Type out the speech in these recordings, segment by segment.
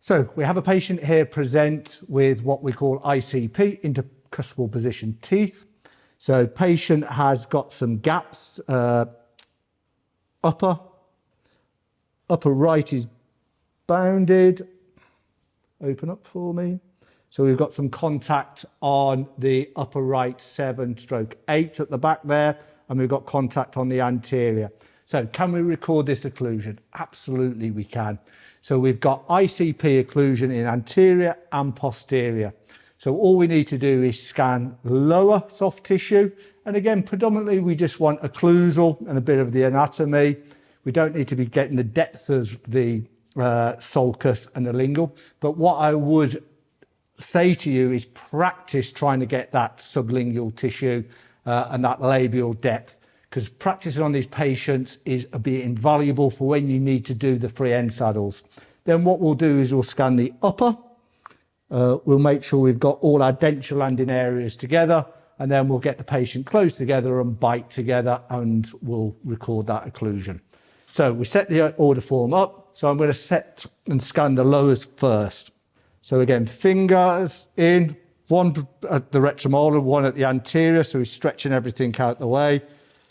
So we have a patient here present with what we call ICP, intercuspal position teeth. So patient has got some gaps, upper right is bounded. Open up for me. So we've got some contact on the upper right 7/8 at the back there, and we've got contact on the anterior. So can we record this occlusion? Absolutely we can. So we've got ICP occlusion in anterior and posterior. So all we need to do is scan lower soft tissue. And again, predominantly we just want occlusal and a bit of the anatomy. We don't need to be getting the depth of the sulcus and the lingual. But what I would say to you is practice trying to get that sublingual tissue and that labial depth, because practicing on these patients is a bit invaluable for when you need to do the free end saddles. Then what we'll do is we'll scan the upper. We'll make sure we've got all our denture landing areas together, and then we'll get the patient close together and bite together, and we'll record that occlusion. So we set the order form up. So I'm going to set and scan the lowers first. So again, fingers in, one at the retromolar, one at the anterior. So we're stretching everything out the way.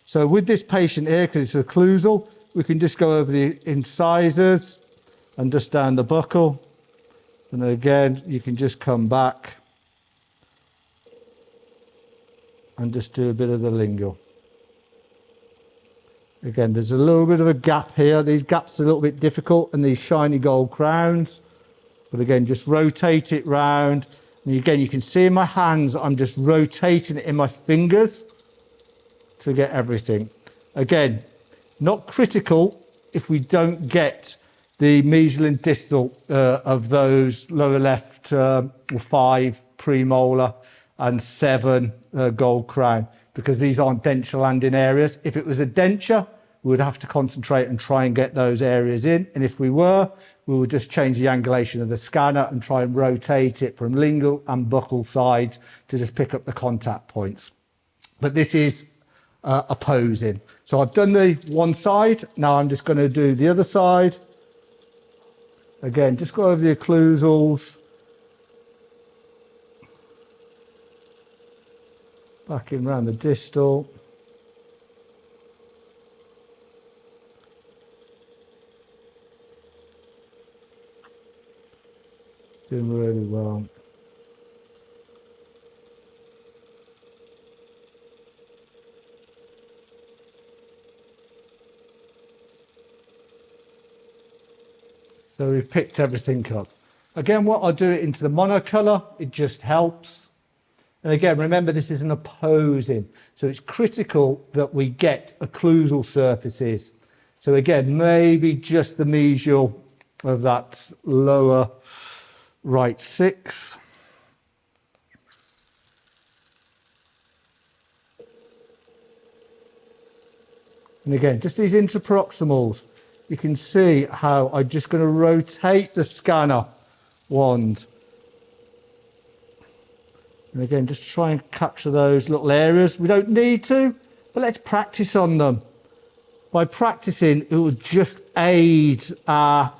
So with this patient here, because it's occlusal, we can just go over the incisors and just down the buccal. And again, you can just come back and just do a bit of the lingual. Again, there's a little bit of a gap here. These gaps are a little bit difficult, and these shiny gold crowns. But again, just rotate it round. And again, you can see in my hands, I'm just rotating it in my fingers to get everything. Again, not critical if we don't get the mesial and distal of those lower left 5 premolar and 7 gold crown, because these aren't denture landing areas. If it was a denture, we would have to concentrate and try and get those areas in. And if we were, we would just change the angulation of the scanner and try and rotate it from lingual and buccal sides to just pick up the contact points. But this is opposing. So I've done the one side. Now I'm just going to do the other side. Again, just go over the occlusals. Back in around the distal. Doing really well. So we've picked everything up. Again, what I'll do it into the monocolor, it just helps. And again, remember, this is an opposing. So it's critical that we get occlusal surfaces. So again, maybe just the mesial of that lower right 6. And again, just these interproximals. You can see how I'm just going to rotate the scanner wand. And again, just try and capture those little areas. We don't need to, but let's practice on them. By practicing, it will just aid our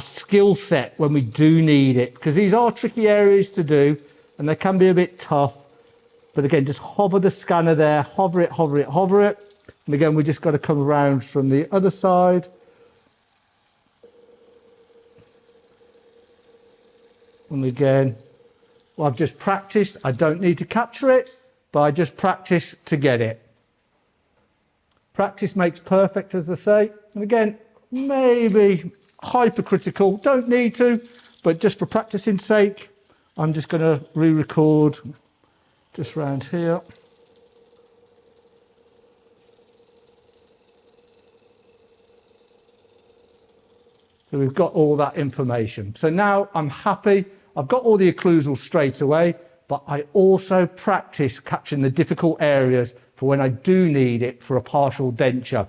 skill set when we do need it, because these are tricky areas to do and they can be a bit tough. But again, just hover the scanner there, hover it, hover it, hover it. And again, we just got to come around from the other side. And again, well, I've just practiced. I don't need to capture it, but I just practice to get it. Practice makes perfect, as they say. And again, maybe hypercritical, don't need to, but just for practicing sake, I'm just going to re-record just around here. So we've got all that information. So now I'm happy. I've got all the occlusal straight away, but I also practice capturing the difficult areas for when I do need it for a partial denture.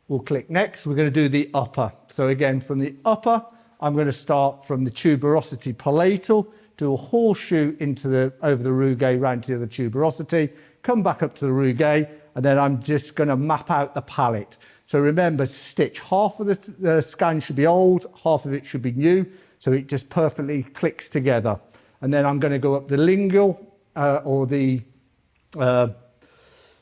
We'll click next. We're going to do the upper. So again, from the upper, I'm going to start from the tuberosity palatal, do a horseshoe into over the rugae round to the tuberosity, come back up to the Rouget, and then I'm just going to map out the palate. So remember, stitch, half of the scan should be old, half of it should be new, so it just perfectly clicks together. And then I'm going to go up the lingual or the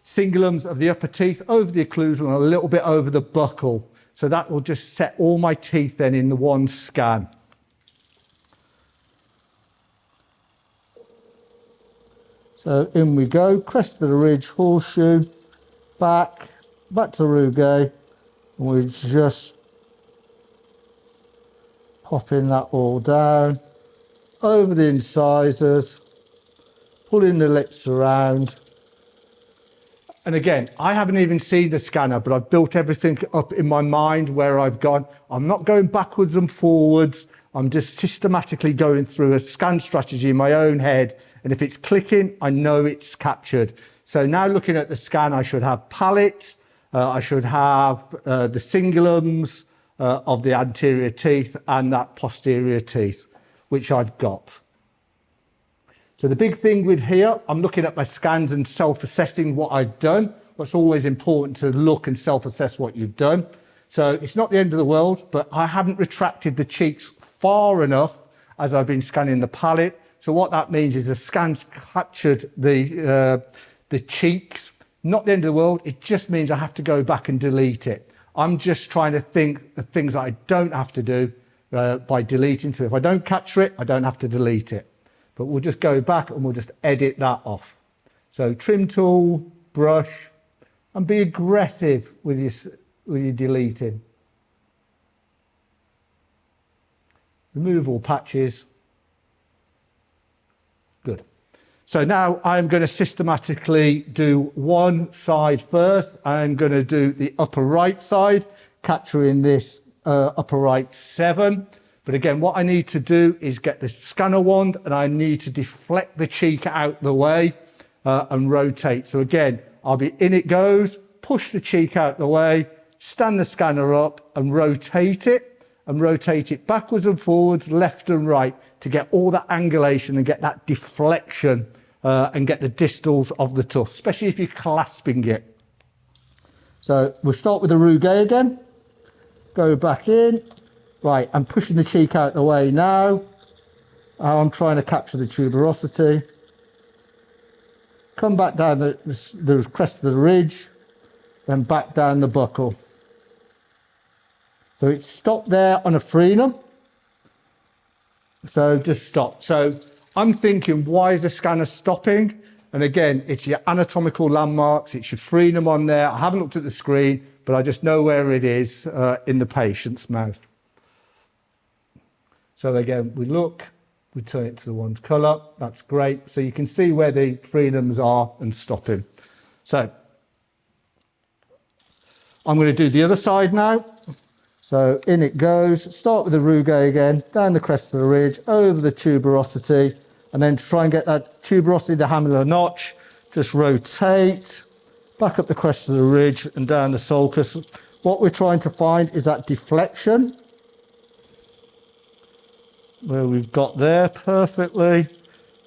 cingulums of the upper teeth, over the occlusal, and a little bit over the buccal. So that will just set all my teeth then in the one scan. So in we go, crest of the ridge, horseshoe, back to the Rouget, and we're just popping that all down, over the incisors, pulling the lips around. And again, I haven't even seen the scanner, but I've built everything up in my mind where I've gone. I'm not going backwards and forwards. I'm just systematically going through a scan strategy in my own head. And if it's clicking, I know it's captured. So now looking at the scan, I should have palate, I should have the cingulums of the anterior teeth and that posterior teeth, which I've got. So the big thing with here, I'm looking at my scans and self-assessing what I've done. It's always important to look and self-assess what you've done. So it's not the end of the world, but I haven't retracted the cheeks far enough as I've been scanning the palate. So what that means is the scan's captured the cheeks. Not the end of the world. It just means I have to go back and delete it. I'm just trying to think the things that I don't have to do by deleting. So if I don't capture it, I don't have to delete it. But we'll just go back and we'll just edit that off. So trim tool, brush, and be aggressive with your deleting. Remove all patches. Good. So now I'm going to systematically do one side first. I'm going to do the upper right side, capturing this upper right 7. But again, what I need to do is get the scanner wand and I need to deflect the cheek out the way and rotate. So again, I'll be in it goes, push the cheek out the way, stand the scanner up and rotate it backwards and forwards, left and right to get all that angulation and get that deflection and get the distals of the tooth, especially if you're clasping it. So we'll start with the Rouget again, go back in. Right, I'm pushing the cheek out the way now. I'm trying to capture the tuberosity. Come back down the crest of the ridge, then back down the buccal. So it's stopped there on a frenum. So just stop. So I'm thinking, why is the scanner stopping? And again, it's your anatomical landmarks. It's your frenum on there. I haven't looked at the screen, but I just know where it is in the patient's mouth. So again, we look, we turn it to the one's colour. That's great. So you can see where the frenums are and stopping. So I'm going to do the other side now. So in it goes. Start with the Rouget again, down the crest of the ridge, over the tuberosity, and then try and get that tuberosity, the hamular notch. Just rotate, back up the crest of the ridge and down the sulcus. What we're trying to find is that deflection, where we've got there perfectly.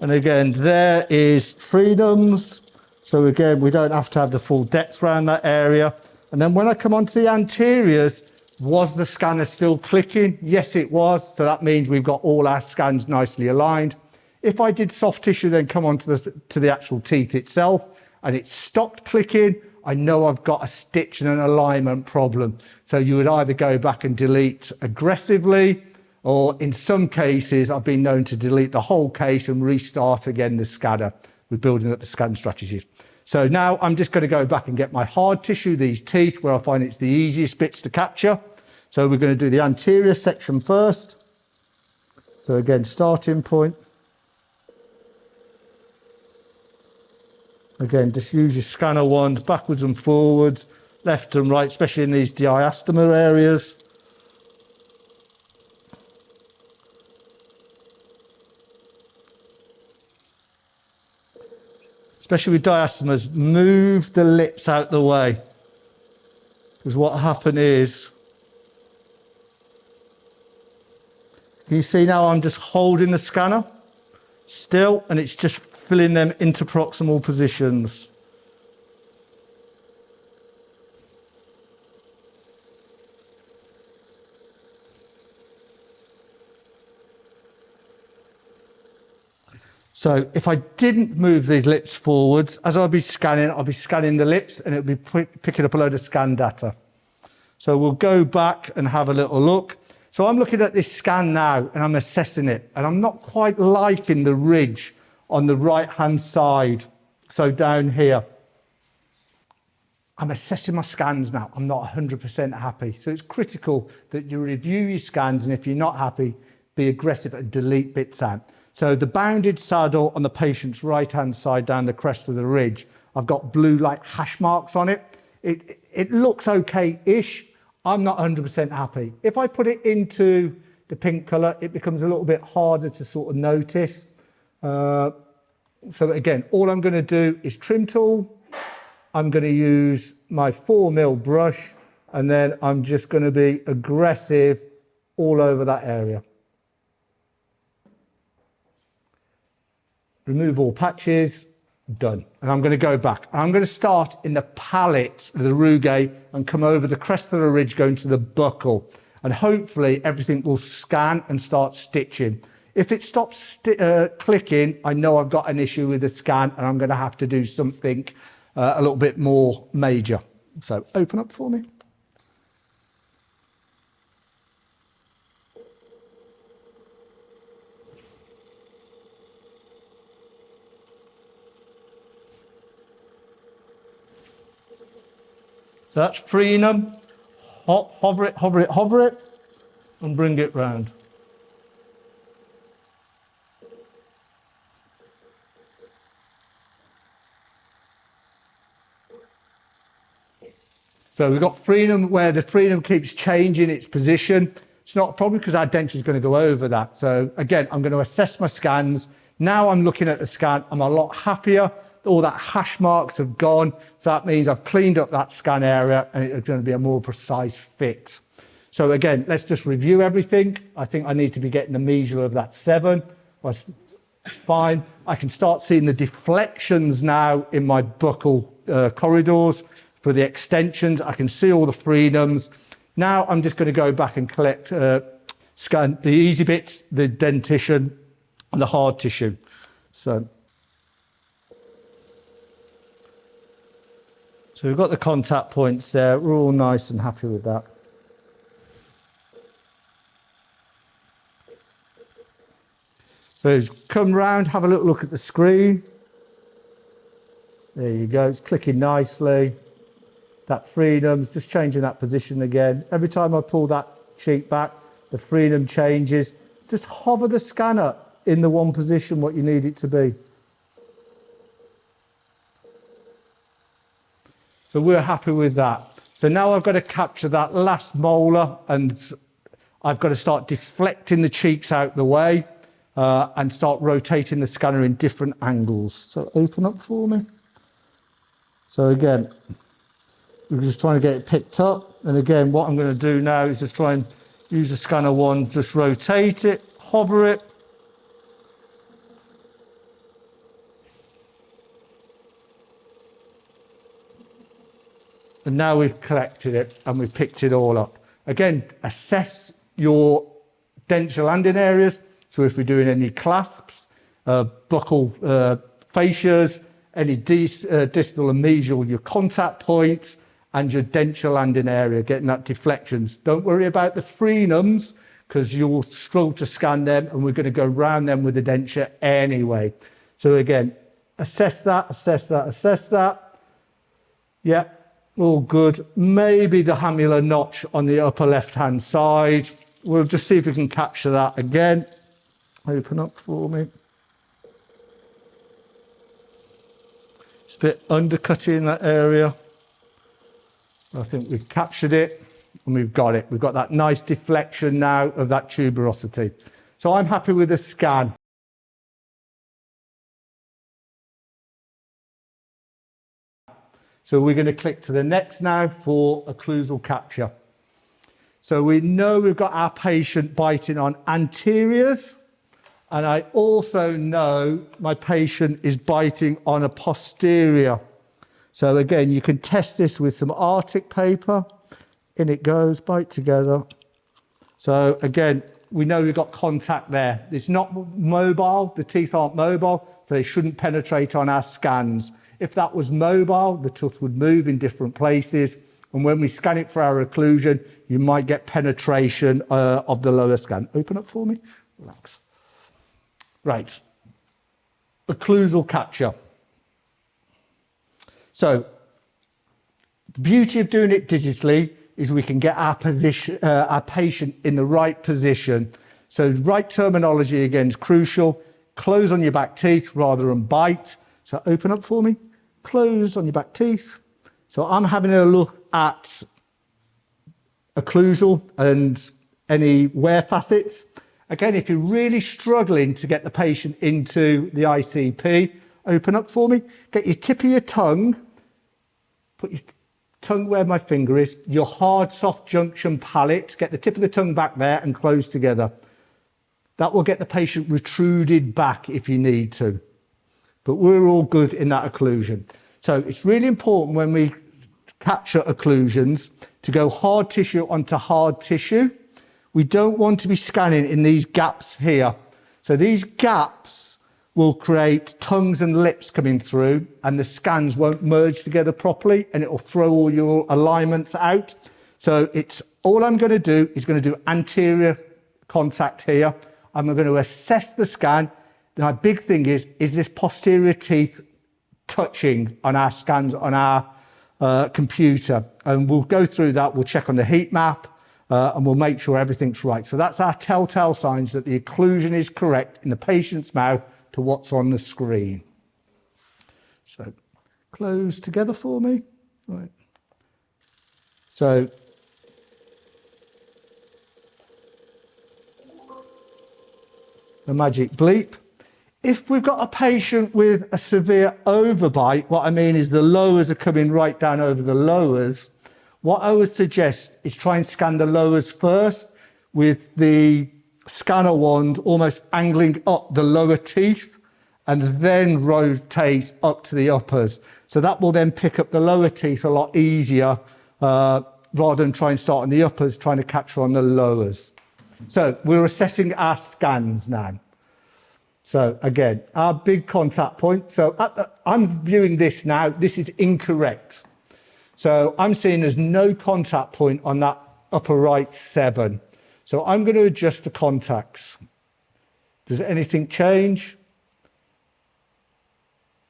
And again, there is frenums. So again, we don't have to have the full depth around that area. And then when I come onto the anteriors, was the scanner still clicking? Yes, it was. So that means we've got all our scans nicely aligned. If I did soft tissue, then come on to the actual teeth itself, and it stopped clicking, I know I've got a stitch and an alignment problem. So you would either go back and delete aggressively, or in some cases, I've been known to delete the whole case and restart again the scanner with building up the scan strategies. So now I'm just going to go back and get my hard tissue, these teeth, where I find it's the easiest bits to capture. So we're going to do the anterior section first. So again, starting point. Again, just use your scanner wand backwards and forwards, left and right, especially in these diastema areas. Especially with diastemas, move the lips out the way. Because what happened is, can you see now I'm just holding the scanner still, and it's just filling them interproximal positions. So if I didn't move these lips forwards, as I'll be scanning the lips and it'll be picking up a load of scan data. So we'll go back and have a little look. So I'm looking at this scan now and I'm assessing it, and I'm not quite liking the ridge on the right-hand side. So down here, I'm assessing my scans now. I'm not 100% happy. So it's critical that you review your scans, and if you're not happy, be aggressive and delete bits out. So the bounded saddle on the patient's right-hand side down the crest of the ridge, I've got blue like hash marks on it. It looks okay-ish. I'm not 100% happy. If I put it into the pink colour, it becomes a little bit harder to sort of notice. So again, all I'm going to do is trim tool. I'm going to use my 4mm brush, and then I'm just going to be aggressive all over that area. Remove all patches, done. And I'm going to go back. I'm going to start in the palate of the rugae and come over the crest of the ridge going to the buccal. And hopefully everything will scan and start stitching. If it stops clicking, I know I've got an issue with the scan and I'm going to have to do something a little bit more major. So open up for me. So that's freeing them. Hover it, hover it, hover it, and bring it round. So we've got freedom where the freedom keeps changing its position. It's not a problem because our denture is going to go over that. So again, I'm going to assess my scans. Now I'm looking at the scan, I'm a lot happier. All that hash marks have gone. So that means I've cleaned up that scan area and it's going to be a more precise fit. So again, let's just review everything. I think I need to be getting the mesial of that 7. That's fine. I can start seeing the deflections now in my buccal corridors. For the extensions, I can see all the freedoms. Now I'm just going to go back and collect, scan the easy bits, the dentition and the hard tissue. So we've got the contact points there. We're all nice and happy with that. So come round, have a little look at the screen. There you go, it's clicking nicely. That freedom's just changing that position again. Every time I pull that cheek back, the freedom changes. Just hover the scanner in the one position what you need it to be. So we're happy with that. So now I've got to capture that last molar and I've got to start deflecting the cheeks out the way and start rotating the scanner in different angles. So open up for me. So again, we're just trying to get it picked up. And again, what I'm going to do now is just try and use the scanner 1, just rotate it, hover it. And now we've collected it and we've picked it all up. Again, assess your denture landing areas. So if we're doing any clasps, buccal fascias, any distal and mesial, your contact points, and your denture landing area, getting that deflections. Don't worry about the frenums because you'll struggle to scan them and we're going to go round them with the denture anyway. So again, assess that, assess that, assess that. Yeah, all good. Maybe the hamular notch on the upper left-hand side. We'll just see if we can capture that again. Open up for me. It's a bit undercutting in that area. I think we've captured it and we've got it. We've got that nice deflection now of that tuberosity. So I'm happy with the scan. So we're going to click to the next now for occlusal capture. So we know we've got our patient biting on anteriors, and I also know my patient is biting on a posterior. So again, you can test this with some Arctic paper. In it goes, bite together. So again, we know we've got contact there. It's not mobile, the teeth aren't mobile, so they shouldn't penetrate on our scans. If that was mobile, the tooth would move in different places, and when we scan it for our occlusion, you might get penetration of the lower scan. Open up for me. Relax. Right. Occlusal capture. So the beauty of doing it digitally is we can get our patient in the right position. So right terminology again is crucial. Close on your back teeth rather than bite. So open up for me. Close on your back teeth. So I'm having a look at occlusal and any wear facets. Again, if you're really struggling to get the patient into the ICP, open up for me. Get your tip of your tongue, put your tongue where my finger is, your hard, soft junction palate, get the tip of the tongue back there and close together. That will get the patient retruded back if you need to. But we're all good in that occlusion. So it's really important when we capture occlusions to go hard tissue onto hard tissue. We don't want to be scanning in these gaps here. So these gaps will create tongues and lips coming through, and the scans won't merge together properly, and it will throw all your alignments out. So it's all I'm going to do is going to do anterior contact here. I'm going to assess the scan. My big thing is this posterior teeth touching on our scans on our computer? And we'll go through that. We'll check on the heat map and we'll make sure everything's right. So that's our telltale signs that the occlusion is correct in the patient's mouth to what's on the screen. So close together for me. Right. So the magic bleep. If we've got a patient with a severe overbite, what I mean is the lowers are coming right down over the lowers. What I would suggest is try and scan the lowers first with the scanner wand almost angling up the lower teeth and then rotate up to the uppers. So that will then pick up the lower teeth a lot easier rather than try and start on the uppers, trying to capture on the lowers. So we're assessing our scans now. So again, our big contact point. So I'm viewing this now. This is incorrect. So I'm seeing there's no contact point on that upper right 7. So I'm going to adjust the contacts. Does anything change?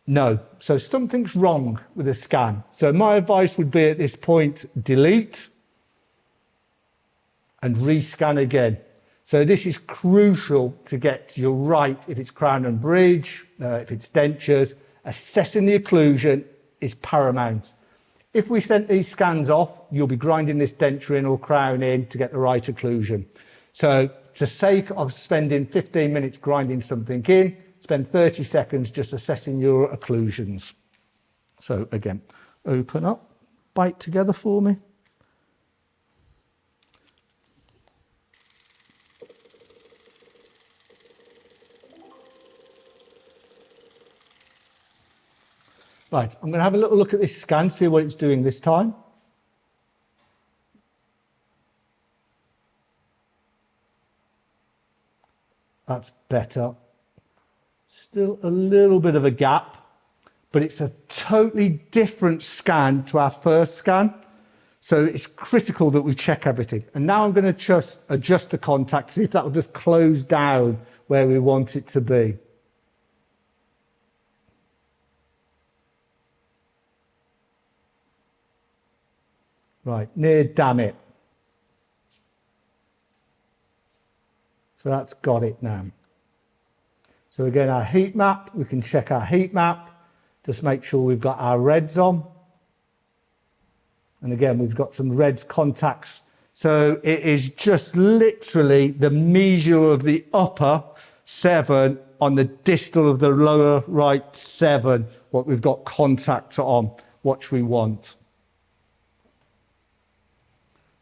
No. So something's wrong with the scan. So my advice would be at this point, delete and rescan again. So this is crucial to get you right if it's crown and bridge, if it's dentures. Assessing the occlusion is paramount. If we sent these scans off, you'll be grinding this denture in or crown in to get the right occlusion. So for the sake of spending 15 minutes grinding something in, spend 30 seconds just assessing your occlusions. So again, open up, bite together for me. Right, I'm going to have a little look at this scan, see what it's doing this time. That's better. Still a little bit of a gap, but it's a totally different scan to our first scan. So it's critical that we check everything. And now I'm going to just adjust the contact, see if that will just close down where we want it to be. Right, near damn it. So that's got it now. So again, our heat map, we can check our heat map, just make sure we've got our reds on. And again, we've got some reds contacts. So it is just literally the mesial of the upper 7 on the distal of the lower right 7, what we've got contact on, what we want.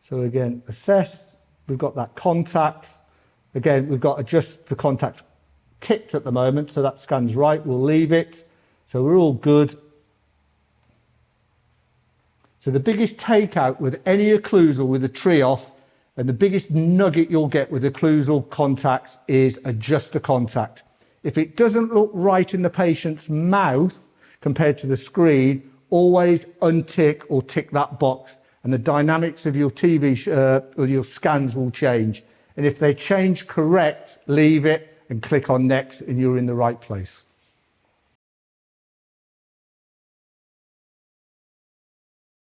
So again, assess, we've got that contact. Again, we've got adjust the contact ticked at the moment, so that scan's right, we'll leave it. So we're all good. So the biggest takeout with any occlusal with a trios And the biggest nugget you'll get with occlusal contacts is adjust the contact. If it doesn't look right in the patient's mouth compared to the screen, always untick or tick that box, and the dynamics of your or your scans will change. And if they change correct, leave it and click on next and you're in the right place.